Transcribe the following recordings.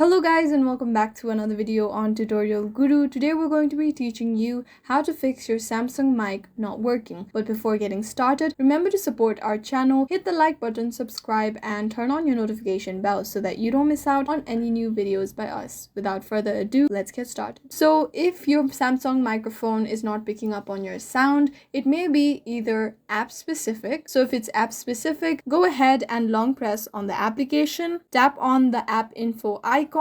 Hello guys and welcome back to another video on Tutorial Guru. Today we're going to be teaching you how to fix your Samsung mic not working. But before getting started, remember to support our channel, hit the like button, subscribe and turn on your notification bell so that you don't miss out on any new videos by us. Without further ado, let's get started. So if your Samsung microphone is not picking up on your sound, it may be either app specific. So if it's app specific, go ahead and long press on the application, tap on the app info icon.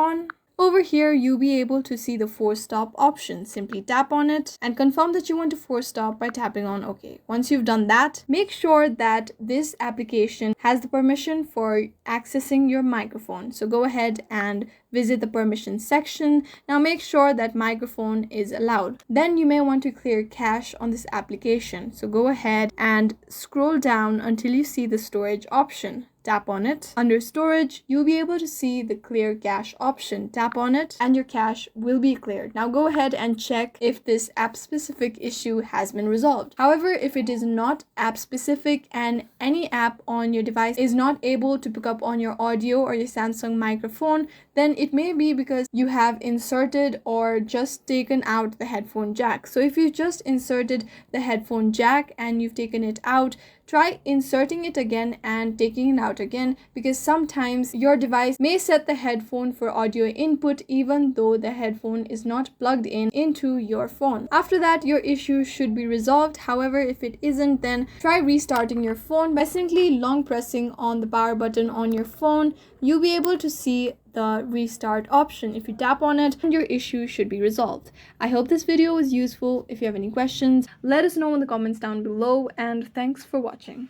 Over here, you'll be able to see the force stop option. Simply tap on it and confirm that you want to force stop by tapping on OK. Once you've done that, make sure that this application has the permission for accessing your microphone. So go ahead and visit the permissions section. Now make sure that microphone is allowed. Then you may want to clear cache on this application. So go ahead and scroll down until you see the storage option. Tap on it. Under storage, you'll be able to see the clear cache option. Tap on it and your cache will be cleared. Now go ahead and check if this app specific issue has been resolved. However, if it is not app specific and any app on your device is not able to pick up on your audio or your Samsung microphone, then it may be because you have inserted or just taken out the headphone jack. So if you just inserted the headphone jack and you've taken it out, try inserting it again and taking it out again, because sometimes your device may set the headphone for audio input even though the headphone is not plugged into your phone. After that, your issue should be resolved. However, if it isn't, then try restarting your phone by simply long pressing on the power button on your phone. You'll be able to see the restart option. If you tap on it, your issue should be resolved. I hope this video was useful. If you have any questions, let us know in the comments down below, and thanks for watching.